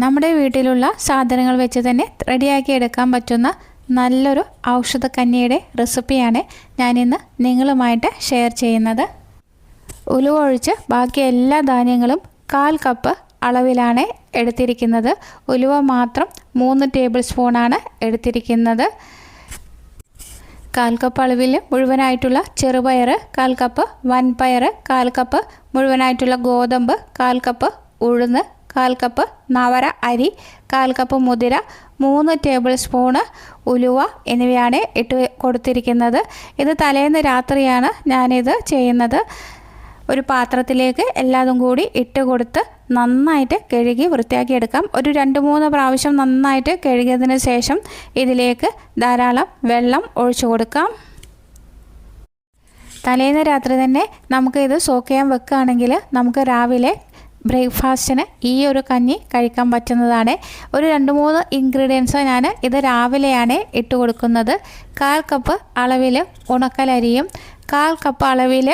നമ്മുടെ വീട്ടിലുള്ള സാധനങ്ങൾ വെച്ച് തന്നെ റെഡിയാക്കി എടുക്കാൻ പറ്റുന്ന നല്ലൊരു ഔഷധക്കഞ്ഞിയുടെ റെസിപ്പിയാണ് ഞാനിന്ന് നിങ്ങളുമായിട്ട് ഷെയർ ചെയ്യുന്നത്. ഉലുവ ഒഴിച്ച് ബാക്കി എല്ലാ ധാന്യങ്ങളും 1/4 കപ്പ് അളവിലാണ് എടുത്തിരിക്കുന്നത്. ഉലുവ മാത്രം 3 ടേബിൾ സ്പൂണാണ് എടുത്തിരിക്കുന്നത്. 1/4 കപ്പ് അളവിൽ മുഴുവനായിട്ടുള്ള ചെറുപയർ 1/4 കപ്പ്, വൻപയർ 1/4 കപ്പ്, മുഴുവനായിട്ടുള്ള ഗോതമ്പ് 1/4 കപ്പ്, ഉഴുന്ന് 1/4 കപ്പ്, നവര അരി 1/4 കപ്പ്, മുതിര 3 ടേബിൾ സ്പൂണ്, ഉലുവ എന്നിവയാണ് ഇട്ട് കൊടുത്തിരിക്കുന്നത്. ഇത് തലേന്ന് രാത്രിയാണ് ഞാനിത് ചെയ്യുന്നത്. ഒരു പാത്രത്തിലേക്ക് എല്ലാതും കൂടി ഇട്ട് കൊടുത്ത് നന്നായിട്ട് കഴുകി വൃത്തിയാക്കി എടുക്കാം. ഒരു 2-3 പ്രാവശ്യം നന്നായിട്ട് കഴുകിയതിന് ശേഷം ഇതിലേക്ക് ധാരാളം വെള്ളം ഒഴിച്ചു കൊടുക്കാം. തലേന്ന് രാത്രി തന്നെ നമുക്ക് ഇത് സോക്ക് ചെയ്യാൻ വെക്കുകയാണെങ്കിൽ നമുക്ക് രാവിലെ ബ്രേക്ക്ഫാസ്റ്റിന് ഈ ഒരു കഞ്ഞി കഴിക്കാൻ പറ്റുന്നതാണ്. ഒരു 2-3 ഇൻഗ്രീഡിയൻസ് ഞാൻ ഇത് രാവിലെയാണ് ഇട്ട് കൊടുക്കുന്നത്. 1/4 കപ്പ് അളവിൽ ഉണക്കലരിയും 1/4 കപ്പ് അളവിൽ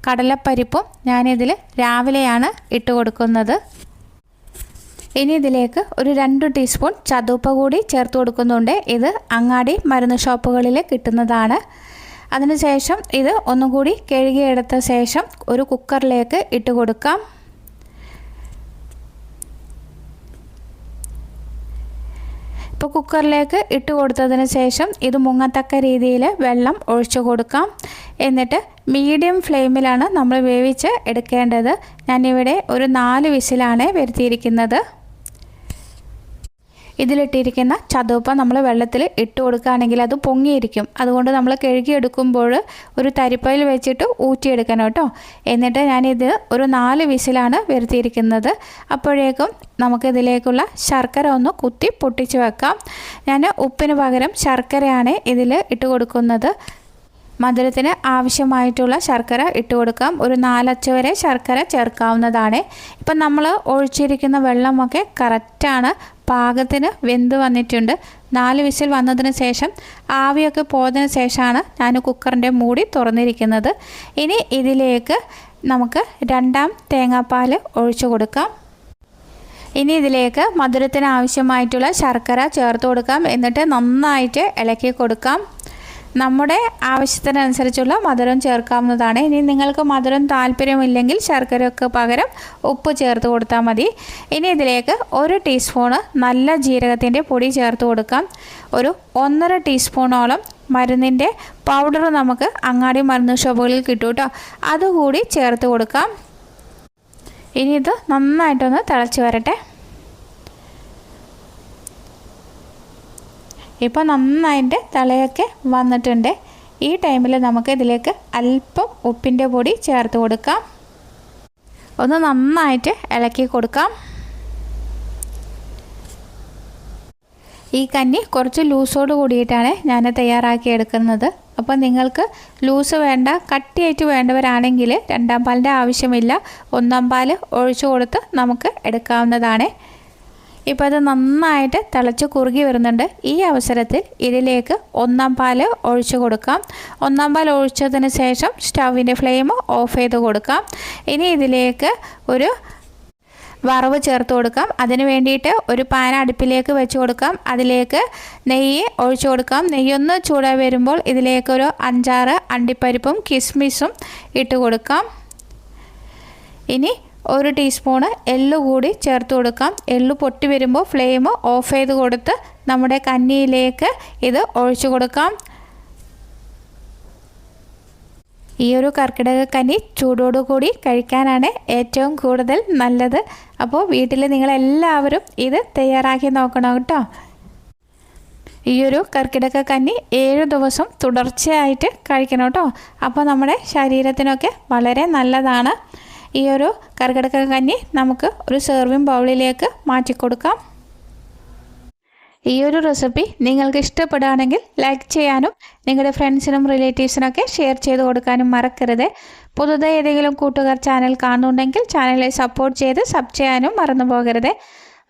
കടലപ്പരിപ്പും ഞാനിതിൽ രാവിലെയാണ് ഇട്ട് കൊടുക്കുന്നത്. ഇനി ഇതിലേക്ക് ഒരു 2 ടീസ്പൂൺ ചതുപ്പ് കൂടി ചേർത്ത് കൊടുക്കുന്നുണ്ട്. ഇത് അങ്ങാടി മരുന്ന് ഷോപ്പുകളിൽ കിട്ടുന്നതാണ്. അതിനുശേഷം ഇത് ഒന്നുകൂടി കഴുകിയെടുത്ത ശേഷം ഒരു കുക്കറിലേക്ക് ഇട്ട് കൊടുക്കാം. ഇപ്പോൾ കുക്കറിലേക്ക് ഇട്ട് കൊടുത്തതിന് ശേഷം ഇത് മുങ്ങത്തക്ക രീതിയിൽ വെള്ളം ഒഴിച്ചു കൊടുക്കാം. എന്നിട്ട് മീഡിയം ഫ്ലെയിമിലാണ് നമ്മൾ വേവിച്ച് എടുക്കേണ്ടത്. ഞാനിവിടെ ഒരു 4 വിസിലാണ് വരുത്തിയിരിക്കുന്നത്. ഇതിലിട്ടിരിക്കുന്ന ചതുപ്പ നമ്മൾ വെള്ളത്തിൽ ഇട്ട് കൊടുക്കുകയാണെങ്കിൽ അത് പൊങ്ങിയിരിക്കും. അതുകൊണ്ട് നമ്മൾ കഴുകിയെടുക്കുമ്പോൾ ഒരു തരിപ്പയിൽ വെച്ചിട്ട് ഊറ്റിയെടുക്കണം കേട്ടോ. എന്നിട്ട് ഞാനിത് ഒരു 4 വിസിലാണ് വരുത്തിയിരിക്കുന്നത്. അപ്പോഴേക്കും നമുക്കിതിലേക്കുള്ള ശർക്കര ഒന്ന് കുത്തി പൊട്ടിച്ച് വെക്കാം. ഞാൻ ഉപ്പിന് പകരം ശർക്കരയാണ് ഇതിൽ ഇട്ട് കൊടുക്കുന്നത്. മധുരത്തിന് ആവശ്യമായിട്ടുള്ള ശർക്കര ഇട്ട് കൊടുക്കാം. ഒരു 4 അച്ച് വരെ ശർക്കര ചേർക്കാവുന്നതാണ്. ഇപ്പം നമ്മൾ ഒഴിച്ചിരിക്കുന്ന വെള്ളമൊക്കെ കറക്റ്റാണ്, പാകത്തിന് വെന്ത് വന്നിട്ടുണ്ട്. 4 വിസിൽ വന്നതിന് ശേഷം ആവിയൊക്കെ പോയതിന് ശേഷമാണ് ഞാൻ കുക്കറിൻ്റെ മൂടി തുറന്നിരിക്കുന്നത്. ഇനി ഇതിലേക്ക് നമുക്ക് 2ാം തേങ്ങാപ്പാൽ ഒഴിച്ചു കൊടുക്കാം. ഇനി ഇതിലേക്ക് മധുരത്തിന് ആവശ്യമായിട്ടുള്ള ശർക്കര ചേർത്ത് കൊടുക്കാം. എന്നിട്ട് നന്നായിട്ട് ഇളക്കി കൊടുക്കാം. നമ്മുടെ ആവശ്യത്തിനനുസരിച്ചുള്ള മധുരം ചേർക്കാവുന്നതാണ്. ഇനി നിങ്ങൾക്ക് മധുരം താല്പര്യമില്ലെങ്കിൽ ശർക്കരയ്ക്ക് പകരം ഉപ്പ് ചേർത്ത് കൊടുത്താൽ മതി. ഇനി ഇതിലേക്ക് 1 ടീസ്പൂണ് നല്ല ജീരകത്തിൻ്റെ പൊടി ചേർത്ത് കൊടുക്കാം. ഒരു 1.5 ടീസ്പൂണോളം മരുന്നിൻ്റെ പൗഡർ നമുക്ക് അങ്ങാടി മരുന്ന് ഷോപ്പുകളിൽ കിട്ടും കേട്ടോ. അതുകൂടി ചേർത്ത് കൊടുക്കാം. ഇനി ഇത് നന്നായിട്ടൊന്ന് തിളച്ച് വരട്ടെ. ഇപ്പോൾ നന്നായിട്ട് തിളയൊക്കെ വന്നിട്ടുണ്ട്. ഈ ടൈമിൽ നമുക്ക് ഇതിലേക്ക് അല്പം ഉപ്പിൻ്റെ പൊടി ചേർത്ത് കൊടുക്കാം. ഒന്ന് നന്നായിട്ട് ഇളക്കി കൊടുക്കാം. ഈ കഞ്ഞി കുറച്ച് ലൂസോട് കൂടിയിട്ടാണ് ഞാൻ തയ്യാറാക്കി എടുക്കുന്നത്. അപ്പോൾ നിങ്ങൾക്ക് ലൂസ് വേണ്ട, കട്ടിയായിട്ട് വേണ്ടവരാണെങ്കിൽ 2ാം പാലിൻ്റെ ആവശ്യമില്ല. 1ാം പാൽ ഒഴിച്ചു കൊടുത്ത് നമുക്ക് എടുക്കാവുന്നതാണ്. ഇപ്പോൾ അത് നന്നായിട്ട് തിളച്ച് കുറുകി വരുന്നുണ്ട്. ഈ അവസരത്തിൽ ഇതിലേക്ക് 1ാം പാൽ ഒഴിച്ചു കൊടുക്കാം. 1ാം പാൽ ഒഴിച്ചതിന് ശേഷം സ്റ്റൗവിൻ്റെ ഫ്ലെയിം ഓഫ് ചെയ്ത് കൊടുക്കാം. ഇനി ഇതിലേക്ക് ഒരു വറവ് ചേർത്ത് കൊടുക്കാം. അതിന് വേണ്ടിയിട്ട് ഒരു പാൻ അടുപ്പിലേക്ക് വെച്ച് കൊടുക്കാം. അതിലേക്ക് നെയ്യ് ഒഴിച്ചു കൊടുക്കാം. നെയ്യൊന്ന് ചൂടായി വരുമ്പോൾ ഇതിലേക്കൊരു 5-6 അണ്ടിപ്പരിപ്പും കിസ്മിസും ഇട്ട് കൊടുക്കാം. ഇനി 1 ടീസ്പൂണ് എള്ള് കൂടി ചേർത്ത് കൊടുക്കാം. എള്ള് പൊട്ടി വരുമ്പോൾ ഫ്ലെയിം ഓഫ് ചെയ്ത് കൊടുത്ത് നമ്മുടെ കഞ്ഞിയിലേക്ക് ഇത് ഒഴിച്ചു കൊടുക്കാം. ഈ ഒരു കർക്കിടക കഞ്ഞി ചൂടോടുകൂടി കഴിക്കാനാണ് ഏറ്റവും കൂടുതൽ നല്ലത്. അപ്പോൾ വീട്ടിൽ നിങ്ങളെല്ലാവരും ഇത് തയ്യാറാക്കി നോക്കണം കേട്ടോ. ഈ ഒരു കർക്കിടക കഞ്ഞി 7 ദിവസം തുടർച്ചയായിട്ട് കഴിക്കണം കേട്ടോ. അപ്പോൾ നമ്മുടെ ശരീരത്തിനൊക്കെ വളരെ നല്ലതാണ്. ഈ ഒരു കർക്കിടക കഞ്ഞി നമുക്ക് ഒരു സെർവിങ് ബൗളിലേക്ക് മാറ്റി കൊടുക്കാം. ഈ ഒരു റെസിപ്പി നിങ്ങൾക്ക് ഇഷ്ടപ്പെടുകയാണെങ്കിൽ ലൈക്ക് ചെയ്യാനും നിങ്ങളുടെ ഫ്രണ്ട്സിനും റിലേറ്റീവ്സിനൊക്കെ ഷെയർ ചെയ്ത് കൊടുക്കാനും മറക്കരുത്. പുതുതായി ഏതെങ്കിലും കൂട്ടുകാർ ചാനൽ കാണുന്നുണ്ടെങ്കിൽ ചാനലിനെ സപ്പോർട്ട് ചെയ്ത് സബ് ചെയ്യാനും മറന്നു പോകരുത്.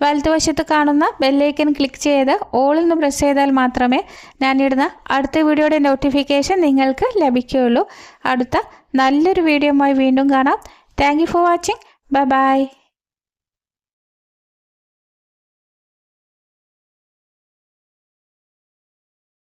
വലതുവശത്ത് കാണുന്ന ബെല്ലൈക്കൺ ക്ലിക്ക് ചെയ്ത് ഓൾ എന്ന് പ്രസ് ചെയ്താൽ മാത്രമേ ഞാനിടുന്ന അടുത്ത വീഡിയോയുടെ നോട്ടിഫിക്കേഷൻ നിങ്ങൾക്ക് ലഭിക്കുകയുള്ളൂ. അടുത്ത നല്ലൊരു വീഡിയോയുമായി വീണ്ടും കാണാം. Thank you for watching. Bye bye.